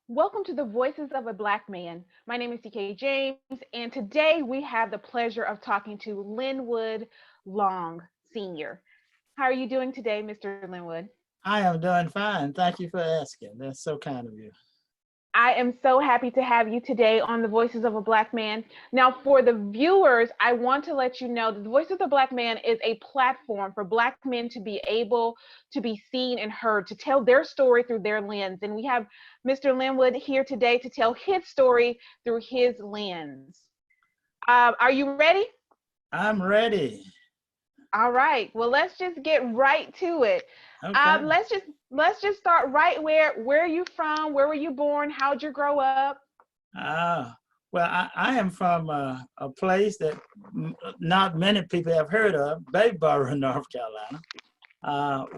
Welcome to the Voices of a Black Man. My name is CK James, and today we have the pleasure of talking to Lenwod Long Sr. How are you doing today, Mr. Lenwood? I am doing fine. Thank you for asking. That's so kind of you. I am so happy to have you today on the Voices of a Black Man. Now, for the viewers, I want to let you know that the Voice of the Black Man is a platform for Black men to be able to be seen and heard, to tell their story through their lens. And we have Mr. Lenwood here today to tell his story through his lens. Are you ready? I'm ready. All right. Well, let's just get right to it. Okay. Let's just start right where are you from? Where were you born? How'd you grow up? Ah, well, I am from a place that not many people have heard of, Bayboro, North Carolina,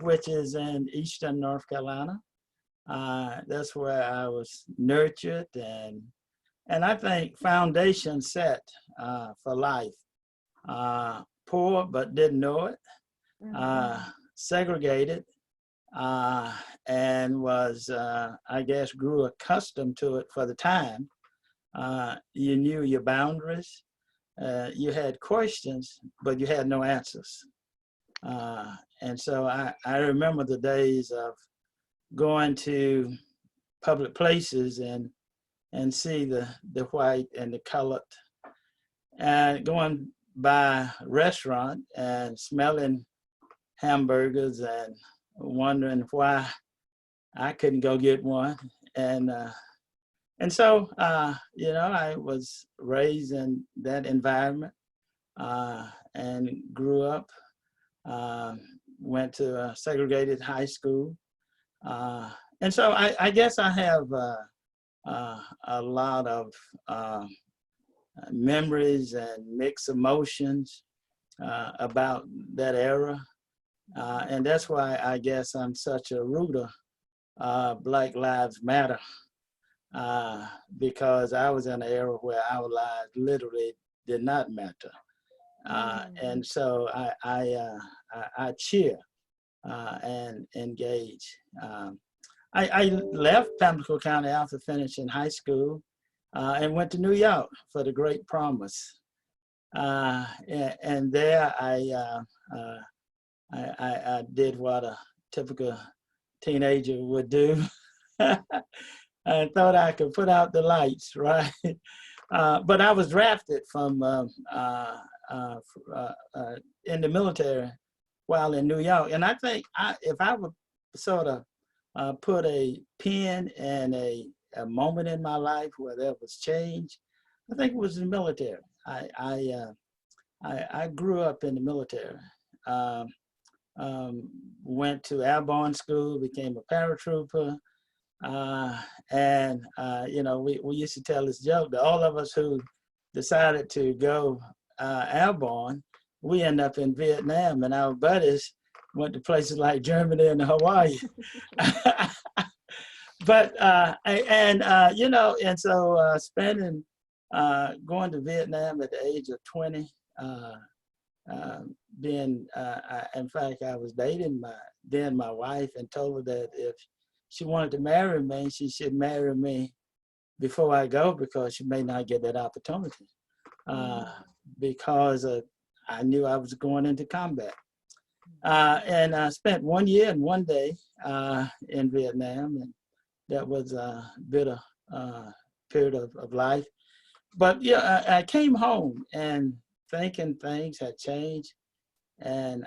which is in eastern North Carolina. That's where I was nurtured and I think foundation set for life. Poor but didn't know it. Mm-hmm. Segregated, and was, I guess, grew accustomed to it for the time. You knew your boundaries. You had questions, but you had no answers. And so I remember the days of going to public places and see the white and the colored, and going by a restaurant and smelling hamburgers and wondering why I couldn't go get one. And and so I was raised in that environment and grew up. Went to a segregated high school, and so I guess I have a lot of memories and mixed emotions about that era. And that's why I guess I'm such a rooter Black Lives Matter, because I was in an era where our lives literally did not matter. And so I cheer and engage. I left Pamlico County after finishing high school and went to New York for the Great Promise. And there I did what a typical teenager would do. I thought I could put out the lights, right? But I was drafted from in the military while in New York, and I think if I would sort of put a pin in a moment in my life where there was change, I think it was the military. I grew up in the military. Um, Went to airborne school, became a paratrooper, and we used to tell this joke that all of us who decided to go airborne, we end up in Vietnam, and our buddies went to places like Germany and Hawaii. But and so spending going to Vietnam at the age of 20. Being, in fact, I was dating my wife and told her that if she wanted to marry me, she should marry me before I go because she may not get that opportunity because I knew I was going into combat. And I spent 1 year and 1 day in Vietnam, and that was a bitter period of life. But yeah, I came home and thinking things had changed, and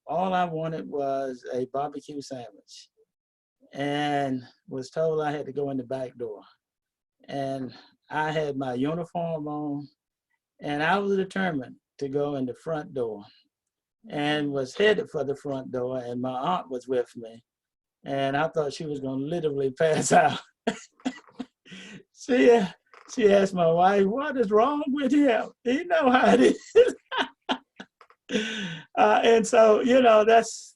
all I wanted was a barbecue sandwich, and was told I had to go in the back door. And I had my uniform on, and I was determined to go in the front door, and was headed for the front door, and my aunt was with me, and I thought she was going to literally pass out. she she asked my wife, "What is wrong with him? He know how it is." And so that's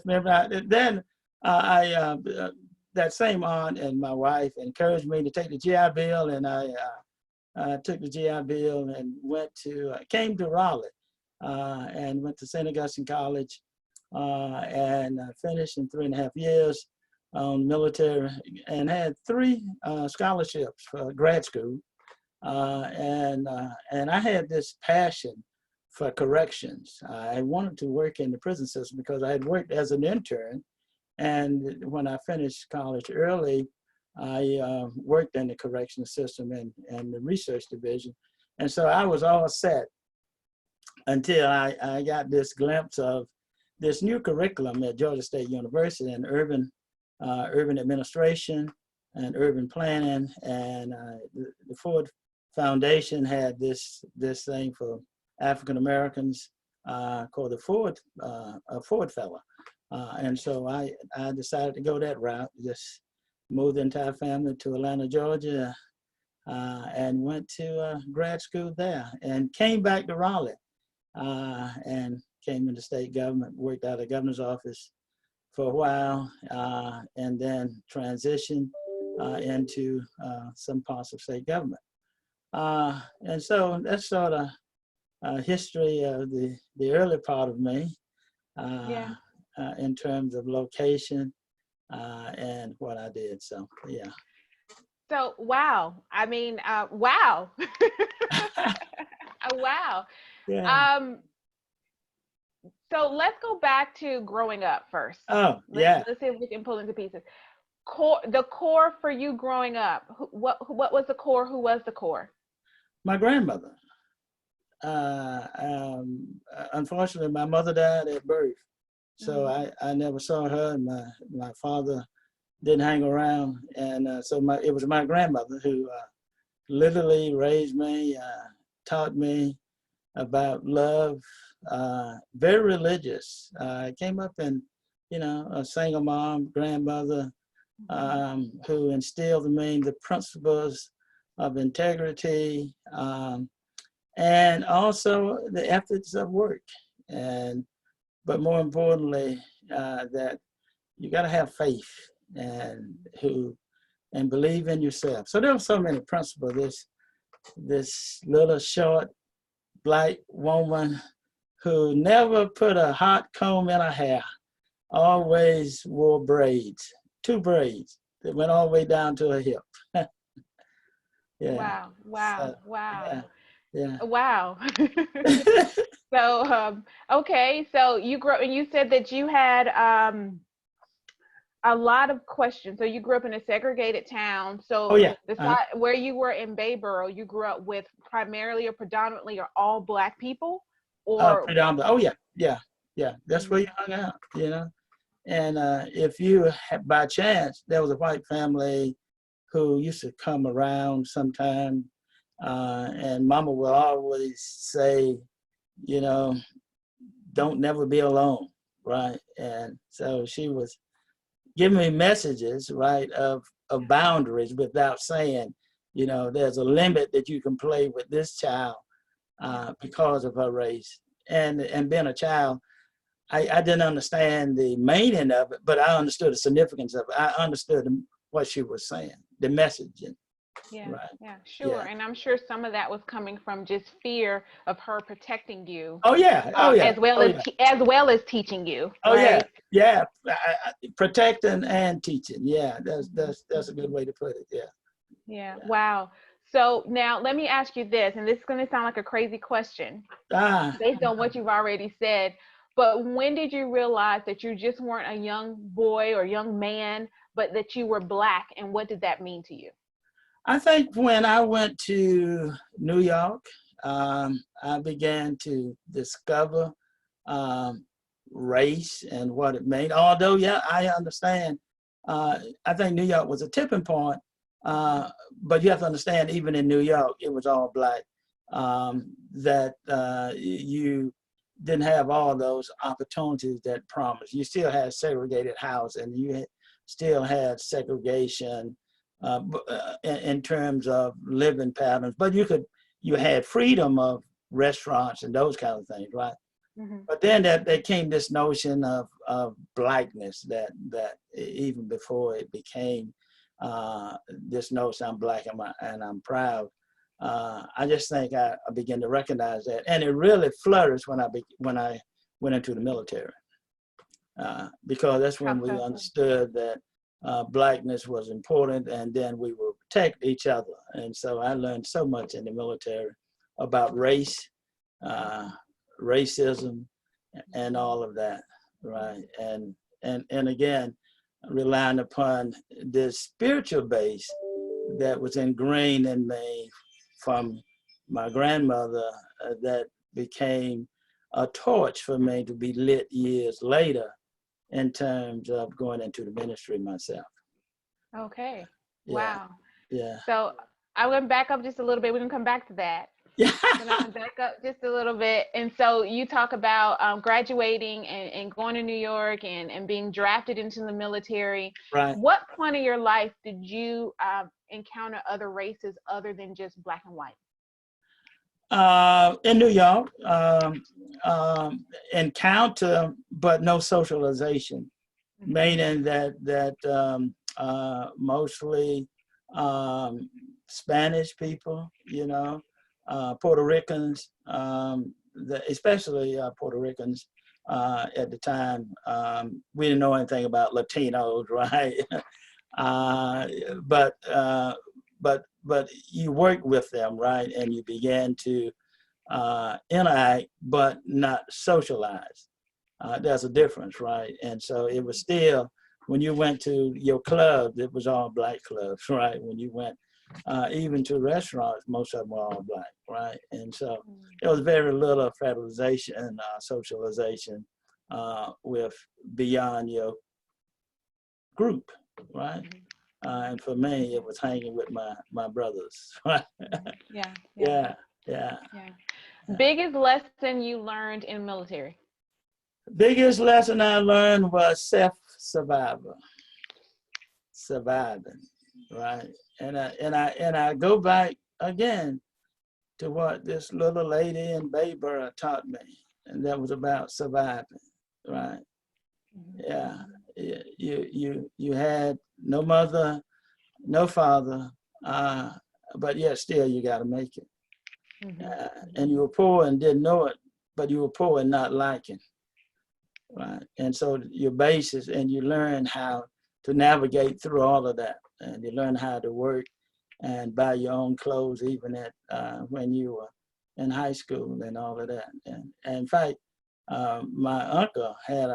memory. Then I that same aunt and my wife encouraged me to take the GI Bill, and I took the GI Bill and came to Raleigh and went to St. Augustine College and finished in 3.5 years. on military and had 3 scholarships for grad school. And I had this passion for corrections. I wanted to work in the prison system because I had worked as an intern. And when I finished college early, I worked in the correctional system and the research division. And so I was all set until I got this glimpse of this new curriculum at Georgia State University in urban administration and urban planning. And the Ford Foundation had this thing for African Americans called the Ford Fellow. And so I decided to go that route. Just moved the entire family to Atlanta, Georgia, and went to grad school there, and came back to Raleigh, and came into state government, worked out of the governor's office for a while, and then transitioned into some parts of state government. And so that's sort of history of the early part of me. Yeah. In terms of location and what I did. So, yeah. So, wow. I mean, wow. Wow. Yeah. So let's go back to growing up first. Oh, yeah. Let's see if we can pull into pieces. The core for you growing up. What was the core? Who was the core? My grandmother. Unfortunately, my mother died at birth. So I never saw her, and my father didn't hang around. And so it was my grandmother who literally raised me, taught me about love, very religious. I came up in, a single mom, grandmother, who instilled in me the principles of integrity, and also the ethics of work. But more importantly, that you got to have faith and believe in yourself. So there were so many principles. This little short black woman who never put a hot comb in her hair, always wore braids, 2 braids that went all the way down to her hip. Yeah. Wow. Yeah. Wow. So, okay. So you grew up, and you said that you had a lot of questions. So you grew up in a segregated town. So where you were in Bayboro, you grew up with primarily or predominantly or all Black people, or predominantly. Yeah. That's where you hung out, And if you by chance, there was a white family who used to come around sometime, and Mama would always say, don't never be alone, right? And so she was giving me messages, right, of boundaries without saying, there's a limit that you can play with this child because of her race. And being a child, I didn't understand the meaning of it, but I understood the significance of it. I understood what she was saying, the messaging. Yeah, right. Yeah, sure. Yeah. And I'm sure some of that was coming from just fear of her protecting you. Oh yeah, as well as teaching you. Oh right? yeah. Protecting and teaching. Yeah, that's a good way to put it. Yeah. Wow. So now let me ask you this, and this is going to sound like a crazy question based on what you've already said. But when did you realize that you just weren't a young boy or young man, but that you were Black, and what did that mean to you? I think when I went to New York, I began to discover race and what it meant. Although, I understand. I think New York was a tipping point, but you have to understand, even in New York, it was all Black. That you didn't have all those opportunities that promised. You still had segregated housing. You still had segregation. In terms of living patterns, but you had freedom of restaurants and those kind of things, right? Mm-hmm. But then there came this notion of Blackness that even before it became this notion, I'm Black and I'm proud. I just think I began to recognize that, and it really flourished when I went into the military, because that's when we understood that blackness was important, and then we would protect each other. And so I learned so much in the military about race, racism, and all of that, right? And again, relying upon this spiritual base that was ingrained in me from my grandmother, that became a torch for me to be lit years later in terms of going into the ministry myself. Okay. Yeah, Wow. yeah. So I went back up just a little bit. We can come back to that. Yeah. Gonna back up just a little bit. And so you talk about graduating and going to New York and being drafted into the military. Right. What point of your life did you encounter other races other than just black and white? In New York, encounter, but no socialization, meaning that mostly Spanish people, you know, Puerto Ricans, especially Puerto Ricans at the time. We didn't know anything about Latinos, right? uh, but uh, but you work with them, right, and you began to interact, but not socialize. There's a difference, right? And so it was still, when you went to your club, it was all black clubs, right? When you went even to restaurants, most of them were all black, right? And so there was very little federalization, socialization with beyond your group, right? And for me, it was hanging with my brothers. Yeah, Yeah, yeah. Biggest lesson you learned in military? Biggest lesson I learned was surviving, right? And I go back again to what this little lady in Bayborough taught me, and that was about surviving, right? Yeah, you had no mother, no father, but yet still you got to make it. And you were poor and didn't know it, but you were poor and not liking, right? And so your basis, and you learn how to navigate through all of that, and you learn how to work and buy your own clothes, even at when you were in high school and all of that. And in fact, my uncle had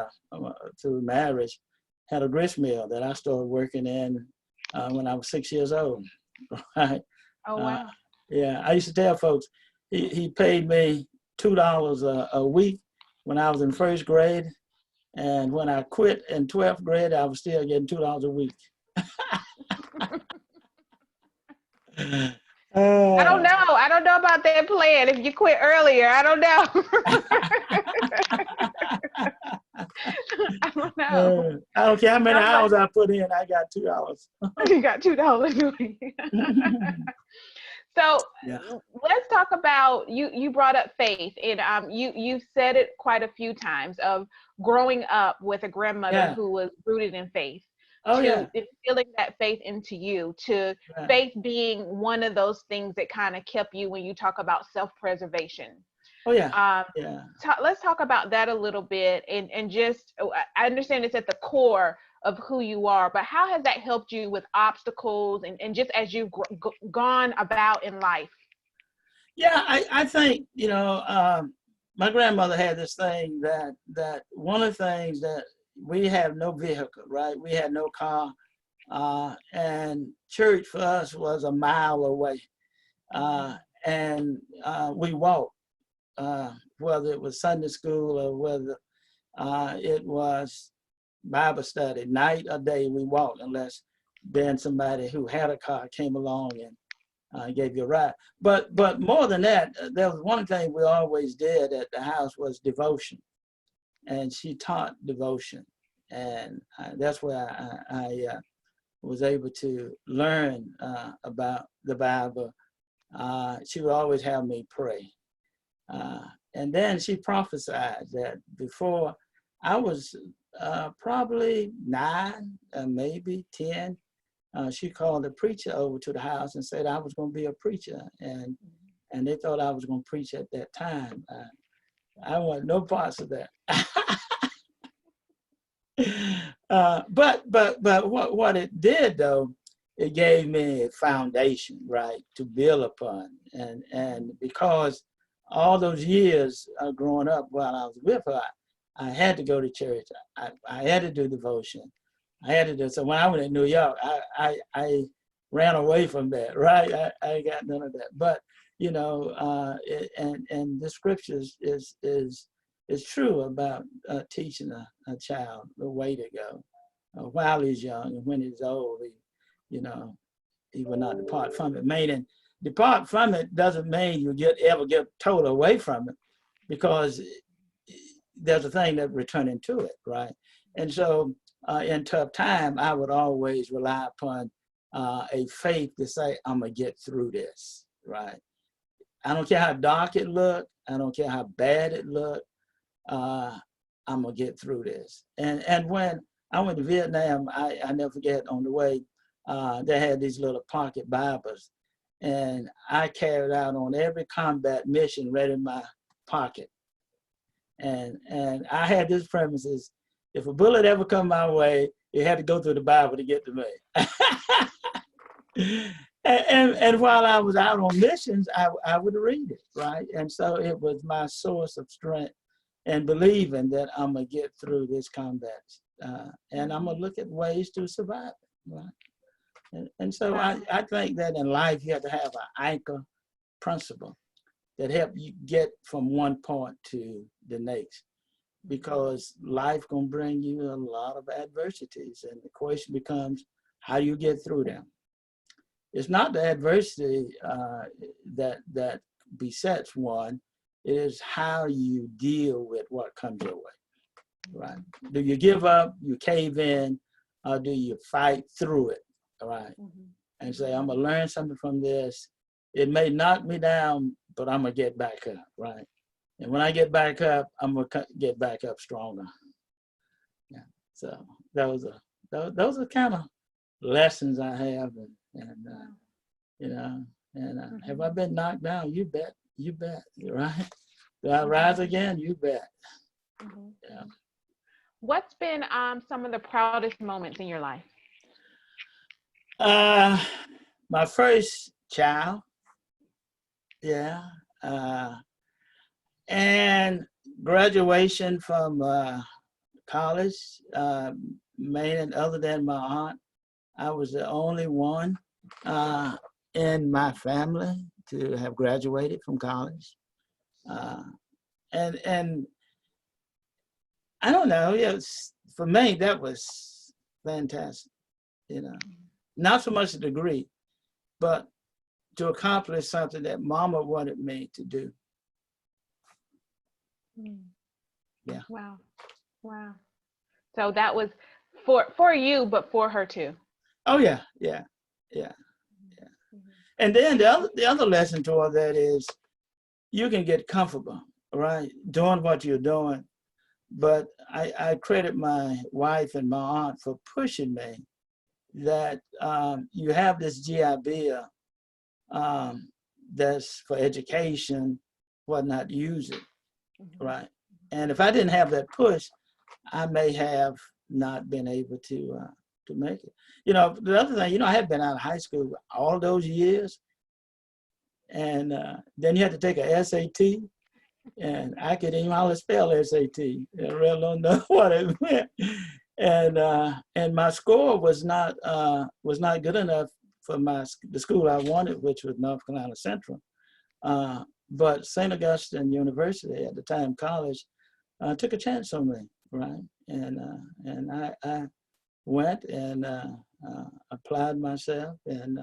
through marriage, had a grist mill that I started working in when I was 6 years old, right? Oh, wow. Yeah, I used to tell folks, he paid me $2 a week when I was in first grade. And when I quit in 12th grade, I was still getting $2 a week. I don't know. I don't know about that plan. If you quit earlier, I don't know. I don't know. I don't care how many hours I put in, I got $2. You got $2 a week. So let's talk about, you brought up faith, and you've said it quite a few times, of growing up with a grandmother who was rooted in faith, instilling that faith into you, to faith being one of those things that kind of kept you, when you talk about self-preservation. Let's talk about that a little bit, and just, I understand it's at the core of who you are, but how has that helped you with obstacles and just as you've gone about in life? Yeah, I think, my grandmother had this thing that one of the things that we have no vehicle, right? We had no car, and church for us was a mile away, and we walked, whether it was Sunday school or whether it was Bible study, night or day, we walked, unless then somebody who had a car came along and gave you a ride. But more than that, there was one thing we always did at the house was devotion, and she taught devotion, and that's where I was able to learn about the Bible. She would always have me pray, and then she prophesied that before I was probably 9, maybe 10. She called a preacher over to the house and said I was going to be a preacher, and they thought I was going to preach at that time. I want no parts of that. But what it did though, it gave me a foundation, right, to build upon, and because all those years growing up while I was with her, I had to go to church. I had to do devotion. I had to do so. When I went to New York, I ran away from that, right? I got none of that. But you know, and the scriptures is true about teaching a child the way to go while he's young, and when he's old, you know, he will not depart from it. Meaning, depart from it doesn't mean you ever get told away from it, because there's a thing that returning to it, right? And so in tough time, I would always rely upon a faith to say, I'm gonna get through this, right? I don't care how dark it looked, I don't care how bad it looked, I'm gonna get through this. And when I went to Vietnam, I never forget, on the way, they had these little pocket Bibles, and I carried out on every combat mission right in my pocket. And I had this premises: if a bullet ever come my way, it had to go through the Bible to get to me. And while I was out on missions, I would read it, right? And so it was my source of strength and believing that I'm gonna get through this combat, and I'm gonna look at ways to survive it, right? And so I think that in life you have to have an anchor principle that help you get from one point to the next, because life gonna bring you a lot of adversities, and the question becomes, how you get through them. It's not the adversity that besets one, it is how you deal with what comes your way, right? Do you give up, you cave in, or do you fight through it, right? And say, I'm gonna learn something from this. It may knock me down, but I'm gonna get back up, right? And when I get back up, I'm gonna get back up stronger. Yeah. So those are kind of lessons I have, and you know, and have I been knocked down? You bet, right? Do I rise again? You bet. Yeah. What's been some of the proudest moments in your life? My first child, yeah, and graduation from college. Main, other than my aunt, I was the only one in my family to have graduated from college, and I don't know. For me, that was fantastic. You know, not so much a degree, but to accomplish something that Mama wanted me to do. Yeah. Wow. So that was for you, but for her too. Oh yeah. And then the other lesson to all that is, you can get comfortable, right, doing what you're doing. But I credit my wife and my aunt for pushing me that you have this GI Bill that's for education, whatnot, use it, right? And if I didn't have that push, I may have not been able to make it. You know, the other thing, I had been out of high school all those years, and then you had to take a SAT, and I could even hardly spell SAT. I really don't know what it meant, and my score was not good enough for the school I wanted, which was North Carolina Central. But St. Augustine University at the time, college, took a chance on me, right? And I went and applied myself, and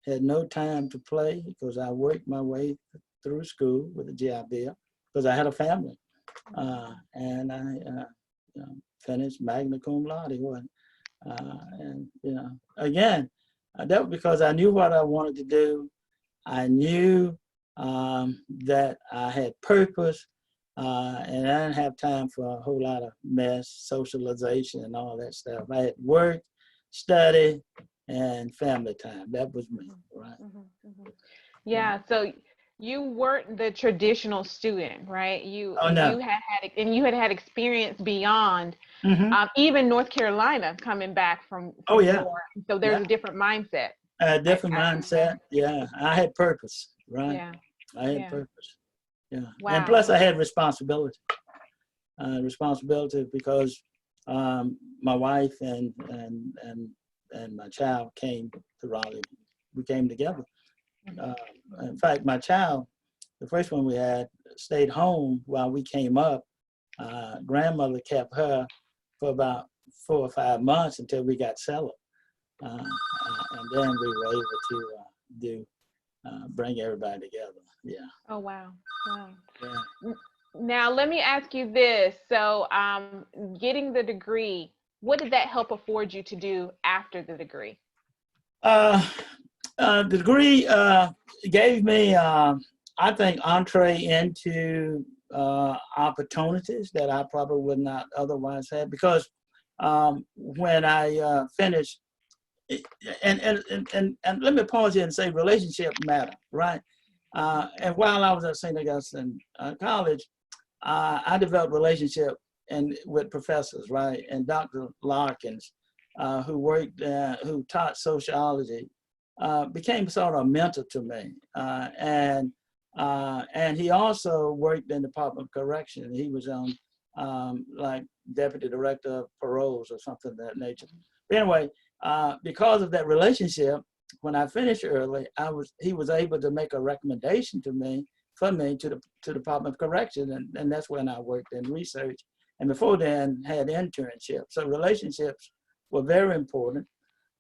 had no time to play because I worked my way through school with a GI Bill because I had a family, and I finished magna cum laude. And again, that was because I knew what I wanted to do. I knew that I had purpose, and I didn't have time for a whole lot of mess, socialization, and all that stuff. I had work, study, and family time. That was me, right? Yeah. So You weren't the traditional student, right? You Oh you no. had experience beyond Hmm. even North Carolina coming back Oh from yeah, war. So there's yeah. a different mindset. A I, different I mindset. Yeah, I had purpose, right? yeah, I had yeah. purpose. Yeah, and Wow, plus I wow. had responsibility. Responsibility because my wife and my child came to Raleigh. We came together. Mhm. Uh, in fact, my child, the first one we had, stayed home while we came up. Grandmother kept her for about 4 or 5 months until we got settled, and then we were able to do bring everybody together. Yeah, Oh, wow, wow. yeah. N- Now let me ask you this. So, getting the degree, what did that help afford you to do after the degree? Uh, the degree gave me, I think, entree into opportunities that I probably would not otherwise have because when I finished, and let me pause here and say relationship matter, right? And while I was at St. Augustine College, I developed relationship with professors, right? And Dr. Larkins, who taught sociology, became sort of a mentor to me. And he also worked in the Department of Correction. He was on like deputy director of paroles or something of that nature. But anyway, because of that relationship, when I finished early, he was able to make a recommendation to me for me to the Department of Correction, and that's when I worked in research. And before then, had internships. So relationships were very important.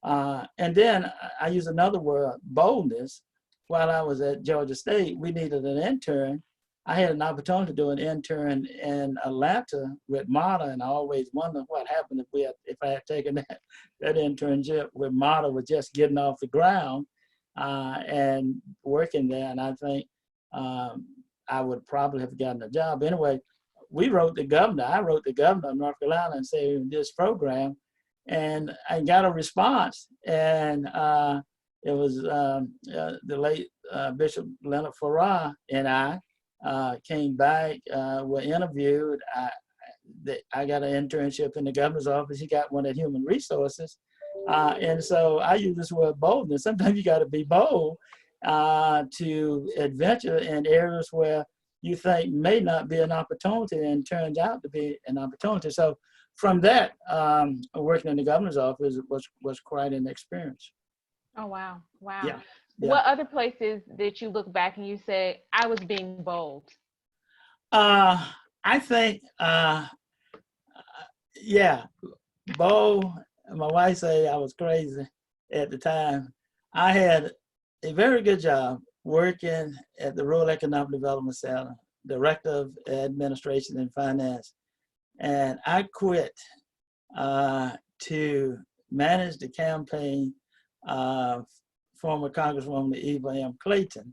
And then I use another word, boldness. While I was at Georgia State, we needed an intern. I had an opportunity to do an intern in Atlanta with Marta, and I always wondered what happened if I had taken that internship with Marta was just getting off the ground and working there. And I think I would probably have gotten a job. Anyway, I wrote the governor of North Carolina and said this program, and I got a response. And it was the late Bishop Leonard Farrar and I came back, were interviewed. I got an internship in the governor's office. He got one at Human Resources. And so I use this word boldness. Sometimes you got to be bold to adventure in areas where you think may not be an opportunity and turns out to be an opportunity. So from that, working in the governor's office was quite an experience. Oh, wow, wow. Yeah, yeah. What other places did you look back and you say, I was being bold? Uh, I think, yeah, Bo, my wife say I was crazy at the time. I had a very good job working at the Rural Economic Development Center, Director of Administration and Finance. And I quit to manage the campaign of former Congresswoman Eva M. Clayton.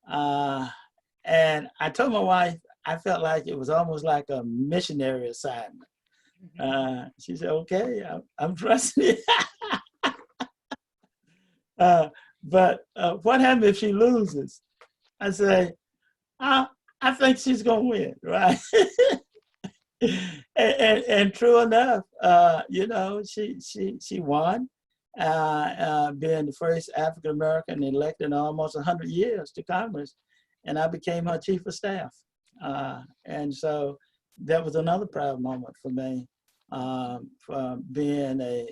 And I told my wife, I felt like it was almost like a missionary assignment. She said, okay, I'm trusting you. But what happens if she loses? I say, I think she's going to win, right? And true enough, she won, being the first African American elected in almost 100 years to Congress, and I became her chief of staff. And so that was another proud moment for me, for being a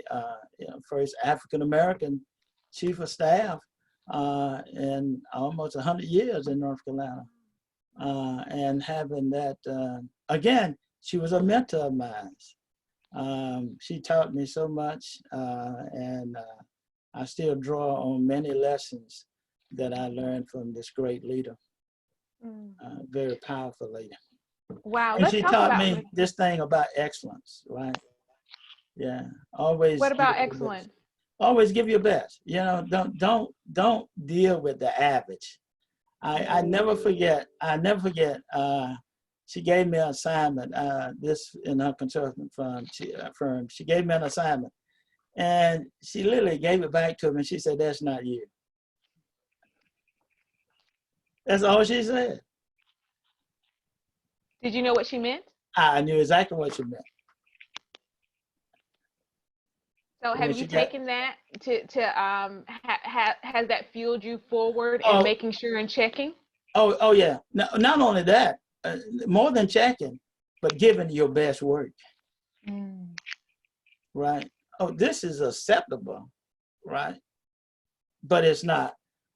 first African American chief of staff in almost 100 years in North Carolina, and having that again. She was a mentor of mine. She taught me so much, and I still draw on many lessons that I learned from this great leader, Mm. very powerful leader. Wow, And let's she talk taught about me this thing about excellence, right? Yeah, always what give about your best. excellence? Always give your best. Don't deal with the average. I never forget. She gave me an assignment. This in her consulting firm. She gave me an assignment, and she literally gave it back to me. And she said, "That's not you." That's all she said. Did you know what she meant? I knew exactly what she meant. So have When you she got, taken that has that fueled you forward in oh, making sure and checking? oh yeah. No, not only that, more than checking, but giving your best work, Mm. right? Oh, this is acceptable, right? But it's not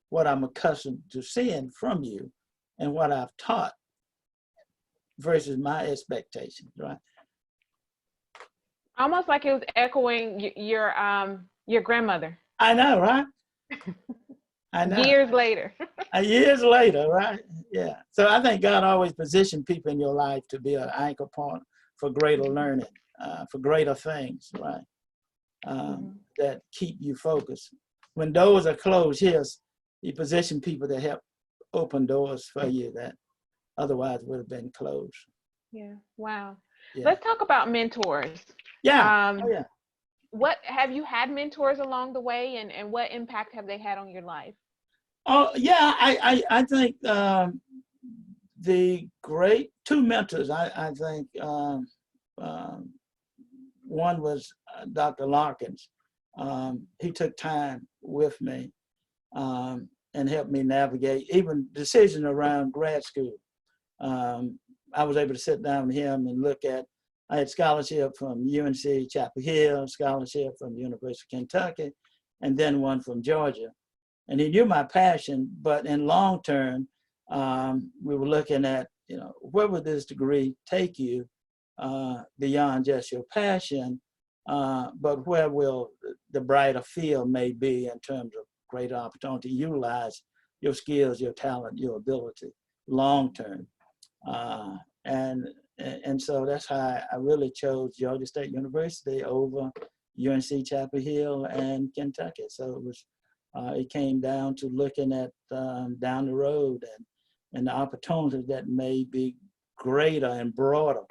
what I'm accustomed to seeing from you and what I've taught versus my expectations, right? Almost like it was echoing your grandmother I know, right? I know. years later. Years later, right? Yeah. So I think God always positioned people in your life to be an anchor point for greater learning, for greater things, right? That keep you focused. When doors are closed, yes, He positioned people to help open doors for you that otherwise would have been closed. Yeah. Wow. Yeah. Let's talk about mentors. Yeah. Um, Oh, yeah. what have you had mentors along the way, and what impact have they had on your life? Oh, yeah. I think the great two mentors, I think one was Dr. Larkins. He took time with me and helped me navigate even decisions around grad school. I was able to sit down with him and look at, I had scholarship from UNC Chapel Hill, scholarship from the University of Kentucky, and then one from Georgia. And he knew my passion, but in long term, we were looking at, where would this degree take you beyond just your passion, but where will the brighter field may be in terms of greater opportunity to utilize your skills, your talent, your ability long term. And so that's how I really chose Georgia State University over UNC Chapel Hill and Kentucky. So it was it came down to looking at down the road and the opportunities that may be greater and broader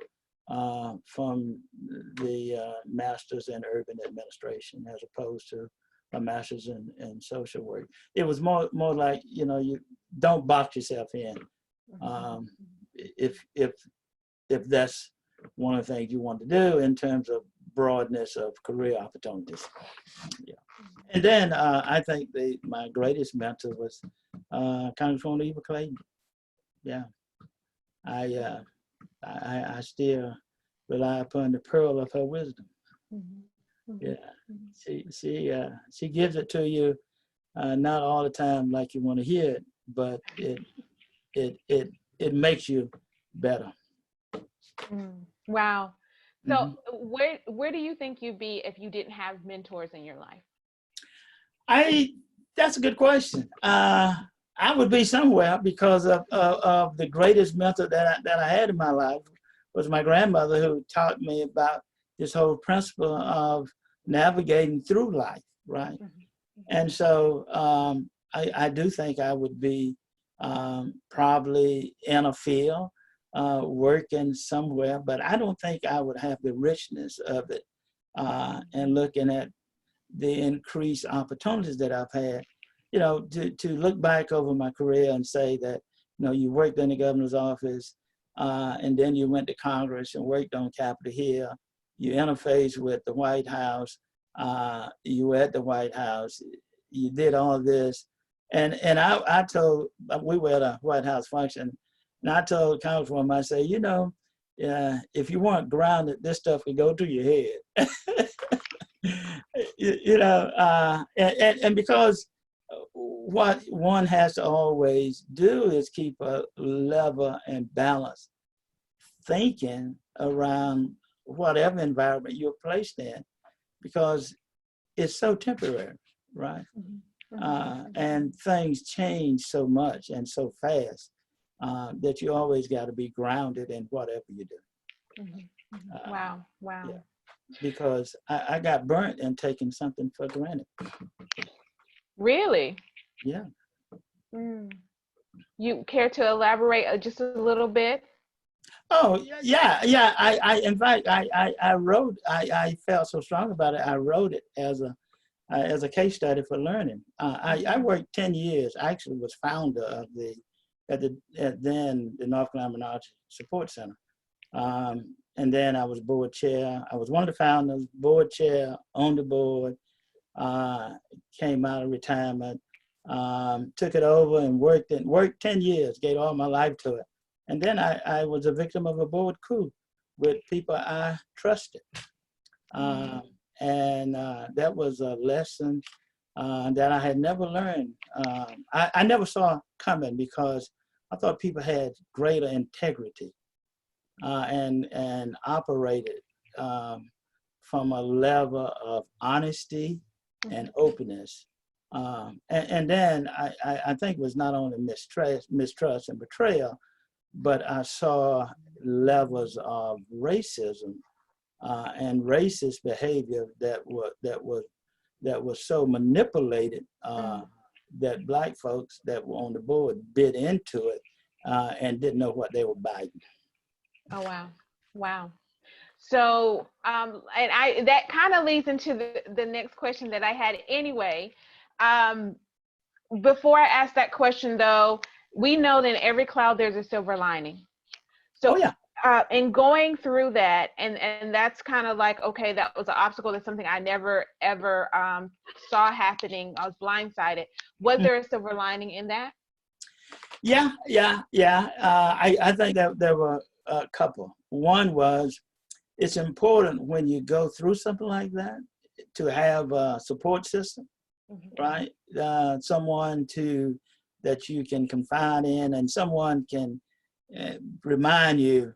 from the master's in urban administration as opposed to a master's in social work. It was more like, you don't box yourself in. If that's one of the things you want to do in terms of broadness of career opportunities. Yeah. And then I think my greatest mentor was Congresswoman Eva Clayton. Yeah, I still rely upon the pearl of her wisdom. Yeah, she gives it to you, not all the time like you want to hear it, but it makes you better. Wow. So where do you think you'd be if you didn't have mentors in your life? That's a good question. I would be somewhere because of the greatest mentor that I had in my life was my grandmother, who taught me about this whole principle of navigating through life, right? And so I do think I would be probably in a field, working somewhere, but I don't think I would have the richness of it and looking at the increased opportunities that I've had, to look back over my career and say that, you worked in the governor's office and then you went to Congress and worked on Capitol Hill. You interfaced with the White House. You were at the White House. You did all of this. And I told, we were at a White House function, and I told Congresswoman, I say, if you weren't grounded, this stuff could go to your head. And because what one has to always do is keep a level and balance thinking around whatever environment you're placed in, because it's so temporary, right? And things change so much and so fast that you always got to be grounded in whatever you do. Wow. Yeah. Because I got burnt in taking something for granted. Really? Yeah. You care to elaborate just a little bit? Oh, yeah. In fact, I wrote, I felt so strong about it, I wrote it as a case study for learning. I worked 10 years, I actually was founder of the then the North Carolina Minority Support Center. And then I was board chair. I was one of the founders, board chair, on the board, came out of retirement, took it over and worked 10 years, gave all my life to it. And then I was a victim of a board coup with people I trusted. And that was a lesson that I had never learned. I never saw coming because I thought people had greater integrity and operated from a level of honesty and openness. And then I think it was not only mistrust and betrayal, but I saw levels of racism and racist behavior that was so manipulated that Black folks that were on the board bit into it and didn't know what they were biting. Oh, wow. Wow. So, that kind of leads into the next question that I had anyway. Before I ask that question though, we know that in every cloud there's a silver lining. So, oh, yeah. And going through that, and that's kind of like, okay, that was an obstacle. That's something I never, ever saw happening. I was blindsided. Was there a silver lining in that? Yeah. I think that there were a couple. One was, it's important when you go through something like that to have a support system, right? Someone that you can confide in, and someone can remind you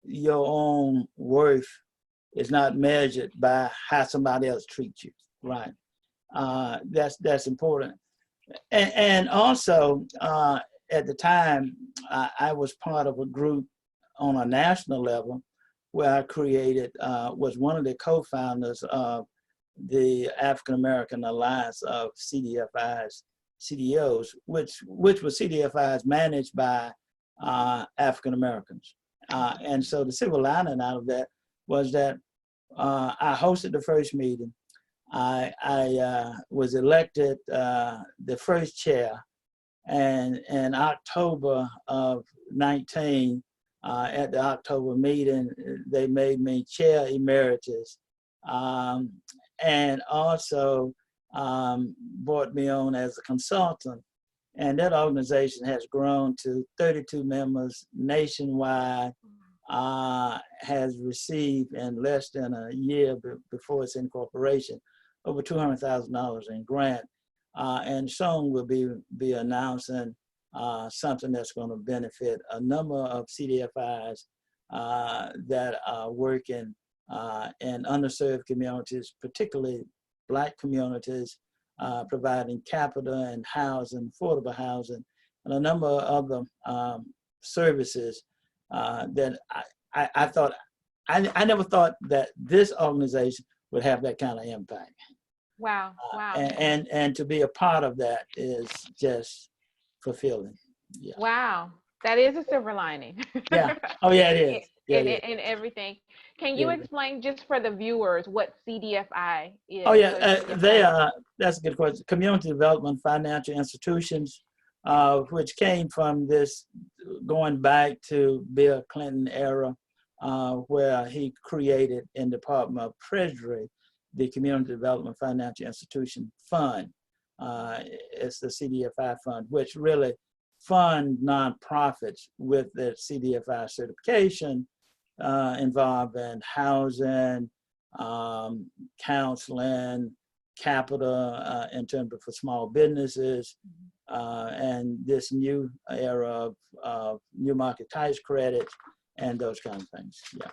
your own worth is not measured by how somebody else treats you, right? That's important. And also, at the time, I was part of a group on a national level where I was one of the co-founders of the African American Alliance of CDOs, which was CDFIs managed by African Americans. And so the silver lining out of that was that I hosted the first meeting. I was elected the first chair, and in October of 19, at the October meeting, they made me chair emeritus, and also brought me on as a consultant. And that organization has grown to 32 members nationwide, has received in less than a year before its incorporation over $200,000 in grant. And soon we'll be announcing something that's going to benefit a number of CDFIs that are working in underserved communities, particularly Black communities, providing capital and housing, affordable housing, and a number of other services that I thought, I never thought that this organization would have that kind of impact. Wow, wow. And to be a part of that is just fulfilling. Yeah. Wow, that is a silver lining. Yeah. Oh, yeah, it is. In everything. Can you explain just for the viewers what CDFI is? Oh, yeah, that's a good question. Community Development Financial Institutions, which came from this, going back to Bill Clinton era, where he created in the Department of Treasury the Community Development Financial Institution Fund. It's the CDFI fund, which really fund nonprofits with the CDFI certification, involved in housing, counseling, capital in terms of for small businesses, and this new era of new market tax credits and those kind of things. Yeah.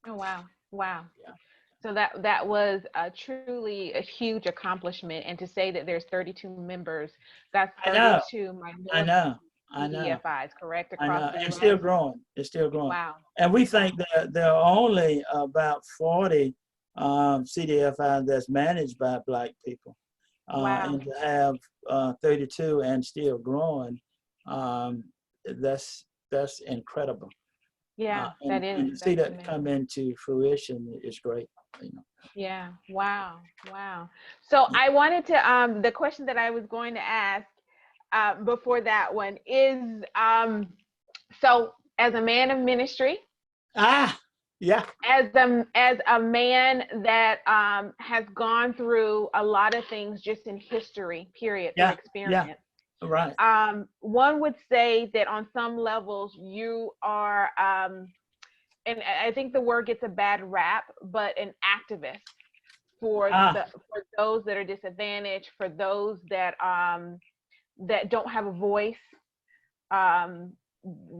Oh, wow. Wow. Yeah. So that was truly a huge accomplishment. And to say that there's 32 members, that's 32 minority CDFIs, correct? Across the US? It's still growing. It's still growing. Wow. And we think that there are only about 40 CDFIs that's managed by Black people. Wow. And to have 32 and still growing, that's incredible. Yeah, that is. And to see that come into fruition is great. You know. Yeah. Wow. Wow. So I wanted to, the question that I was going to ask, before that one is so as a man of ministry, Yeah. as a man that has gone through a lot of things just in history, period, through Yeah. Yeah. experience. Right. One would say that on some levels you are, and I think the word gets a bad rap, but an activist for for those that are disadvantaged, for those that that don't have a voice.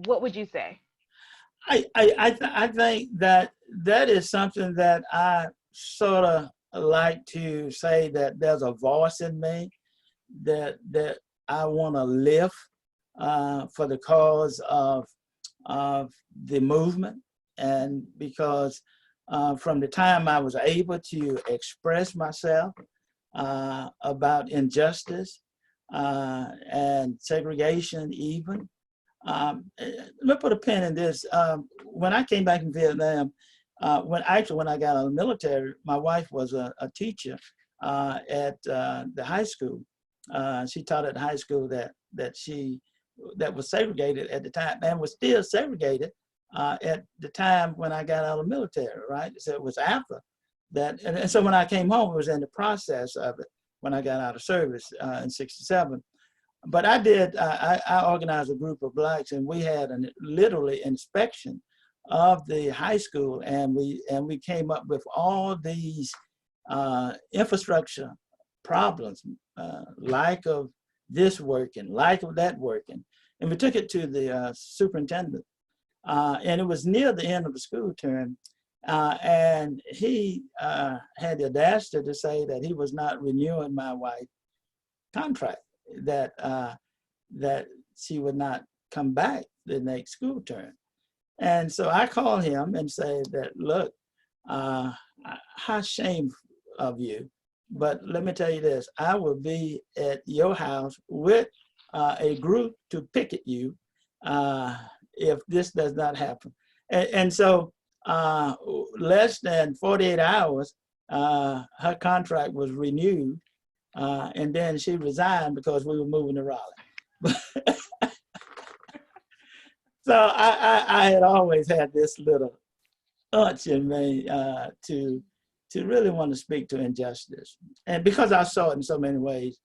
What would you say? I think that that is something that I sort of like to say, that there's a voice in me that I want to lift for the cause of the movement, and because from the time I was able to express myself about injustice and segregation, even. Let me put a pin in this. When I came back from Vietnam, when I got out of the military, my wife was a teacher at the high school. She taught at the high school that was segregated at the time, and was still segregated at the time when I got out of the military, right? So it was after that. And so when I came home, it was in the process of it when I got out of service in '67. But I organized a group of Blacks, and we had a literally inspection of the high school, and we came up with all these infrastructure problems, lack of this working, lack of that working. And we took it to the superintendent, and it was near the end of the school term, and he had the audacity to say that he was not renewing my wife's contract, that she would not come back the next school term. And so I called him and said that, look, how shame of you, but let me tell you this, I will be at your house with a group to picket you if this does not happen. And so less than 48 hours, her contract was renewed, and then she resigned because we were moving to Raleigh. So I had always had this little hunch in me to really want to speak to injustice, and because I saw it in so many ways,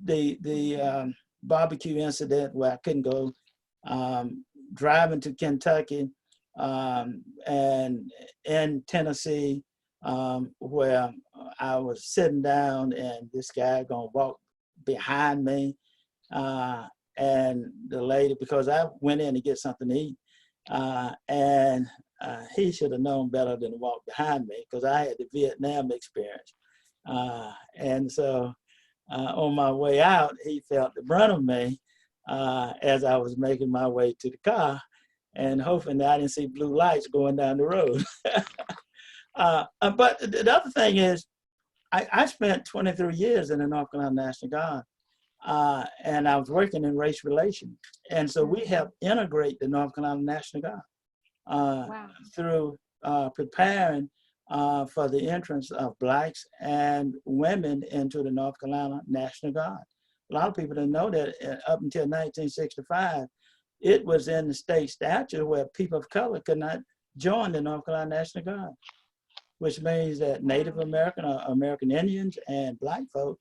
the barbecue incident where I couldn't go, driving to Kentucky, and in Tennessee, where I was sitting down and this guy gonna walk behind me, and the lady, because I went in to get something to eat, and he should have known better than to walk behind me, because I had the Vietnam experience, and so on my way out, he felt the brunt of me as I was making my way to the car, and hoping that I didn't see blue lights going down the road. But the other thing is, I spent 23 years in the North Carolina National Guard, and I was working in race relations. And so we helped integrate the North Carolina National Guard Wow. through preparing for the entrance of Blacks and women into the North Carolina National Guard. A lot of people didn't know that up until 1965, it was in the state statute where people of color could not join the North Carolina National Guard, which means that Native American or American Indians and Black folk,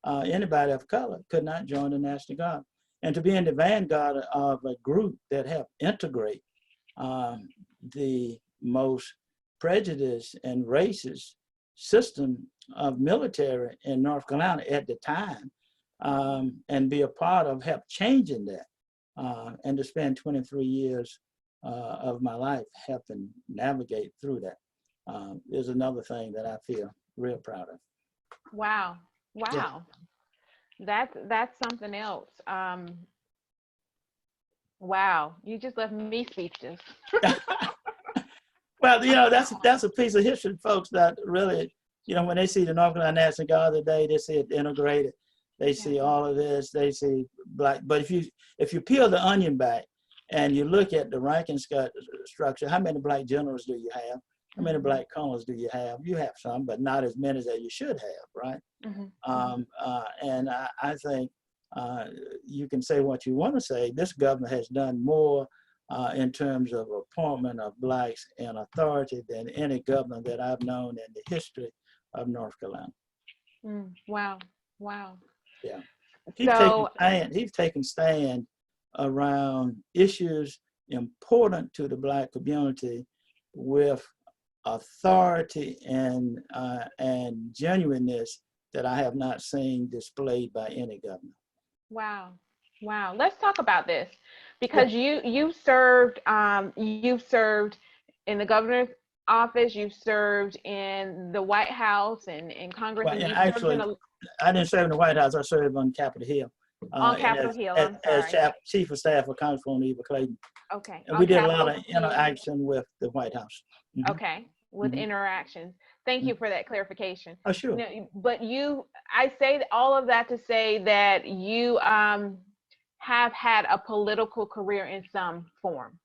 anybody of color, could not join the National Guard. And to be in the vanguard of a group that helped integrate the most prejudiced and racist system of military in North Carolina at the time, and be a part of help changing that, and to spend 23 years of my life helping navigate through that is another thing that I feel real proud of. Wow. Wow. Yeah. That's something else. Wow. You just left me speechless. Well, that's a piece of history, folks, that really, when they see the North Carolina National Guard today, they see it integrated. They see all of this. They see Black. But if you peel the onion back and you look at the ranking structure, how many Black generals do you have? How many Black colonels do you have? You have some, but not as many as you should have, right? Mm-hmm. And I think You can say what you want to say. This governor has done more in terms of appointment of blacks in authority than any governor that I've known in the history of North Carolina. Wow. Wow. Yeah. So, He's taken stand around issues important to the black community with authority and genuineness that I have not seen displayed by any governor. wow. Wow. Let's talk about this because you've served in the governor's office, you've served in the White House and in Congress, Well, and and you've served actually, in I didn't serve in the White House. I served on Capitol Hill on Capitol Hill. I'm sorry. as Chief of Staff for Congresswoman Eva Clayton. Okay. And On we did a lot Capitol of Hill. interaction with the White House. Okay. With interactions. Thank you for that clarification. Oh, sure. Now, but I say all of that to say that you have had a political career in some form.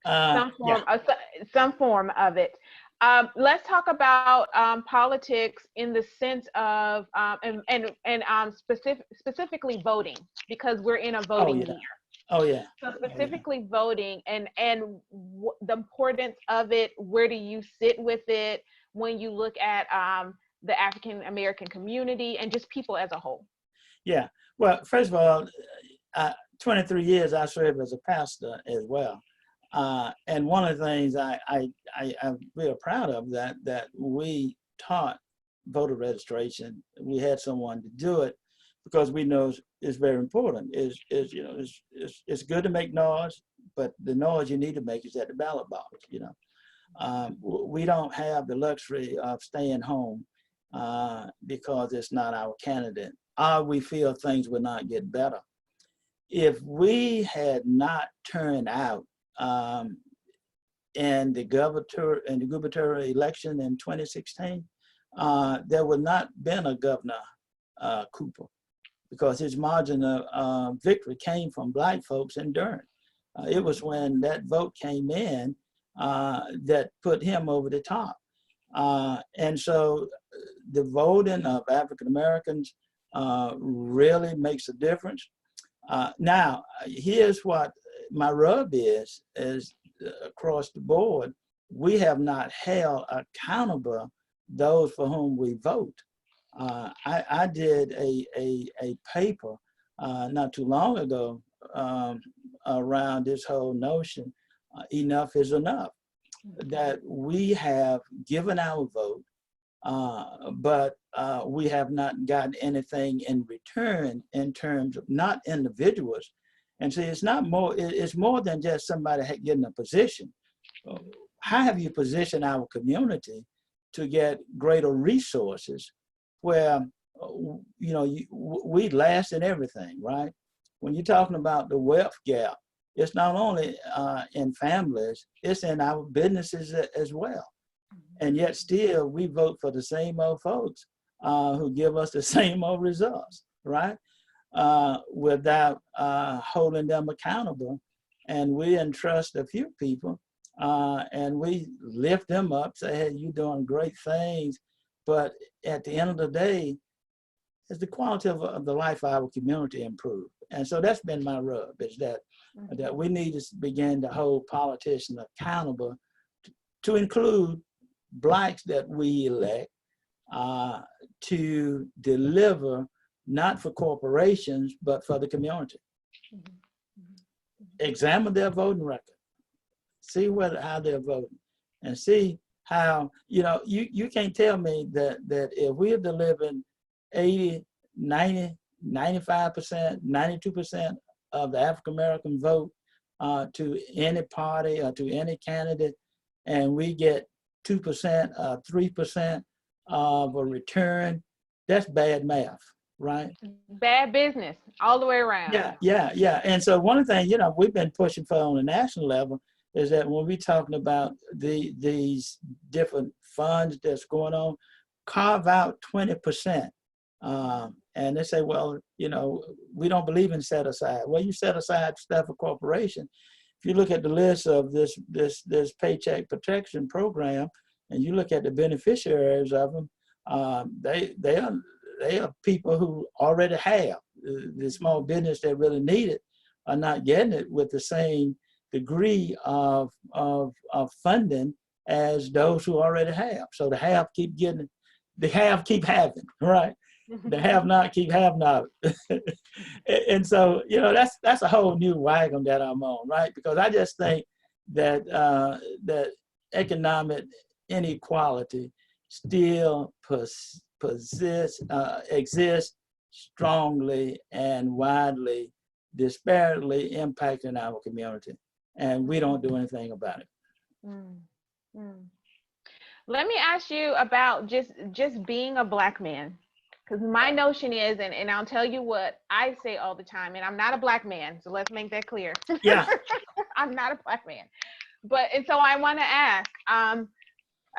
Some form of it. Let's talk about politics in the sense of specifically voting, because we're in a voting year. Oh yeah. So specifically voting and the importance of it. Where do you sit with it when you look at the African American community and just people as a whole? Yeah. Well, first of all, 23 years I served as a pastor as well. And one of the things I'm real proud of that we taught voter registration. We had someone to do it because we know it's very important. It's good to make noise, but the noise you need to make is at the ballot box. We don't have the luxury of staying home because it's not our candidate. We feel things will not get better. If we had not turned out in the gubernatorial election in 2016, there would not been a Governor Cooper, because his margin of victory came from black folks in Durham. It was when that vote came in that put him over the top. And so the voting of African Americans really makes a difference. Now, here's what my rub is across the board. We have not held accountable those for whom we vote. I did a paper not too long ago around this whole notion, enough is enough, that we have given our vote, but we have not gotten anything in return in terms of not individuals. And see, it's more than just somebody getting a position. How have you positioned our community to get greater resources where, we last in everything, right? When you're talking about the wealth gap, it's not only in families, it's in our businesses as well. And yet still we vote for the same old folks who give us the same old results, right? Without holding them accountable. And we entrust a few people and we lift them up, say, hey, you're doing great things. But at the end of the day, is the quality of the life of our community improved? And so that's been my rub, is that we need to begin to hold politicians accountable to include blacks that we elect to deliver not for corporations, but for the community. Examine their voting record. See how they're voting and see how, you can't tell me that if we're delivering 80, 90, 95%, 92% of the African-American vote to any party or to any candidate, and we get 2%, 3% of a return, that's bad math, right? Bad business all the way around. Yeah. And so one of the things, we've been pushing for on the national level is that when we're talking about these different funds that's going on, carve out 20%. And they say, well, we don't believe in set aside. Well, you set aside stuff for corporation. If you look at the list of this paycheck protection program, and you look at the beneficiaries of them, they are people who already have. the small business that really need it are not getting it with the same degree of funding as those who already have. So the have keep getting, the have keep having, right? The have not keep have not. And so, you know, that's a whole new wagon that I'm on, right? Because I just think that that economic inequality still exists strongly and widely, disparately impacting our community, and we don't do anything about it. Mm, mm. Let me ask you about just being a Black man, because my notion is, and I'll tell you what I say all the time, and I'm not a Black man, so let's make that clear. Yeah. I'm not a Black man, and so I want to ask.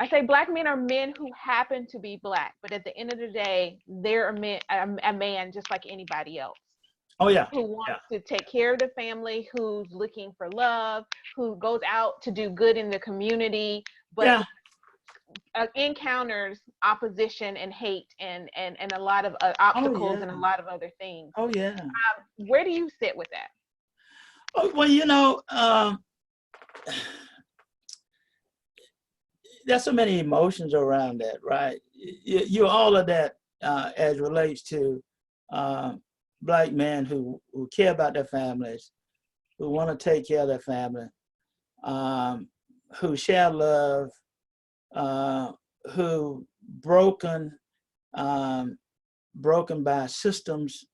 I say Black men are men who happen to be Black, but at the end of the day, they're a man just like anybody else. Oh yeah. Who wants to take care of the family, who's looking for love, who goes out to do good in the community, but encounters opposition and hate and a lot of obstacles and a lot of other things. Oh yeah. Where do you sit with that? Oh, well, you know, there's so many emotions around that, right? You all of that as relates to Black men who care about their families, who want to take care of their family, who share love, who broken by systems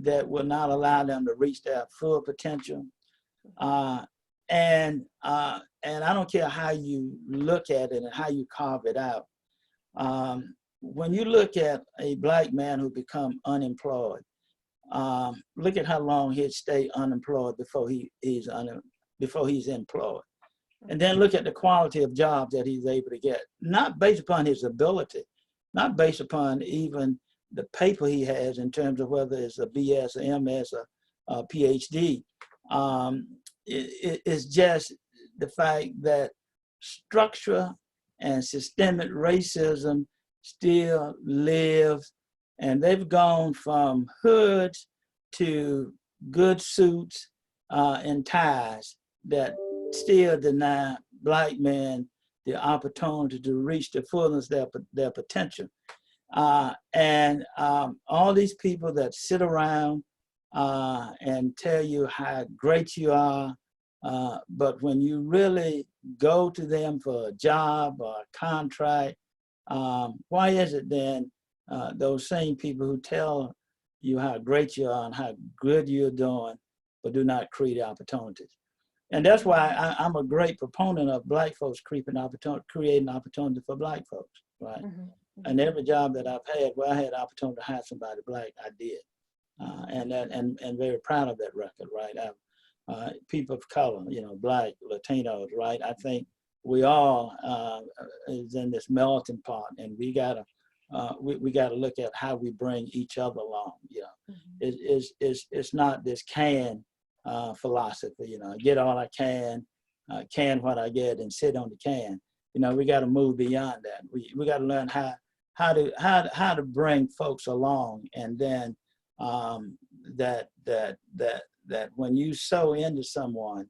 that will not allow them to reach their full potential. And I don't care how you look at it and how you carve it out. When you look at a Black man who become unemployed, look at how long he'd stay unemployed before he's employed. And then look at the quality of jobs that he's able to get, not based upon his ability, not based upon even the paper he has in terms of whether it's a BS, or MS, or a PhD. It's just the fact that structure and systemic racism still lives, and they've gone from hoods to good suits and ties that still deny Black men the opportunity to reach the fullness of their potential. And all these people that sit around and tell you how great you are, but when you really go to them for a job or a contract, why is it then those same people who tell you how great you are and how good you're doing, but do not create opportunities? And that's why I'm a great proponent of Black folks creating opportunity for Black folks, right? Mm-hmm. And every job that I've had where I had opportunity to hire somebody Black, I did. And very proud of that record, right? People of color, you know, Black, Latinos, right? I think we all is in this melting pot, and we gotta look at how we bring each other along. You know, mm-hmm. It's not this can philosophy. You know, get all I can what I get, and sit on the can. You know, we got to move beyond that. We got to learn how to bring folks along, and then that when you sow into someone,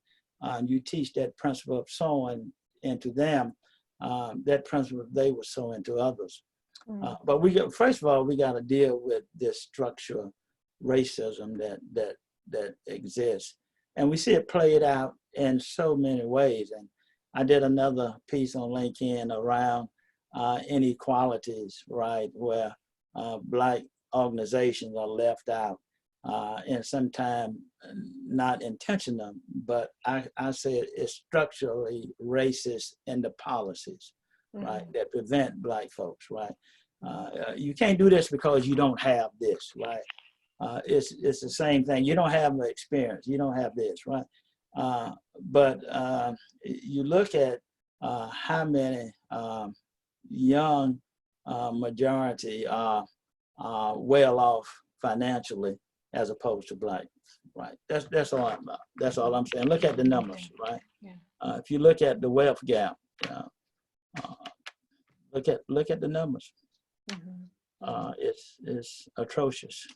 you teach that principle of sowing into them, that principle they will sow into others. Mm. But first of all, we got to deal with this structural racism that exists, and we see it played out in so many ways. And I did another piece on LinkedIn around inequalities, right, where Black organizations are left out, and sometimes not intentional, but I say it's structurally racist in the policies, mm-hmm. right, that prevent Black folks, right? You can't do this because you don't have this, right? It's the same thing. You don't have the experience. You don't have this, right? But you look at how many young majority are well off financially as opposed to Black, right? That's all I'm saying. Look at the numbers, right? Yeah. If you look at the wealth gap, look at the numbers. Mm-hmm. It's atrocious.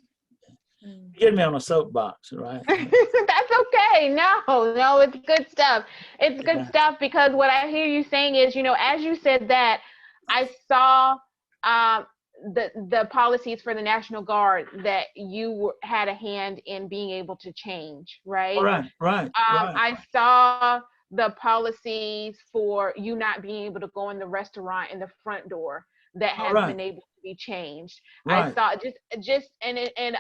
Get me on a soapbox, right? That's okay. No, it's good stuff. It's good Yeah. stuff because what I hear you saying is, as you said that, I saw um, the policies for the National Guard that you had a hand in being able to change, right? Right, right, right. I saw the policies for you not being able to go in the restaurant in the front door that All has right, been able to be changed. I right. saw just and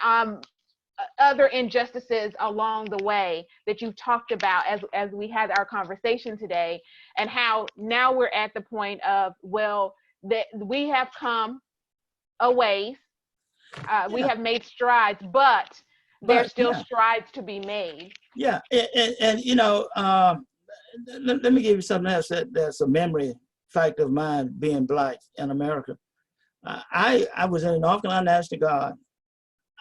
other injustices along the way that you talked about as we had our conversation today, and how now we're at the point of, well, that we have come a ways, we Yeah, have made strides, but there's but still yeah, strides to be made. yeah, and let me give you something else that's a memory fact of mine being black in America. I was in North Carolina National Guard.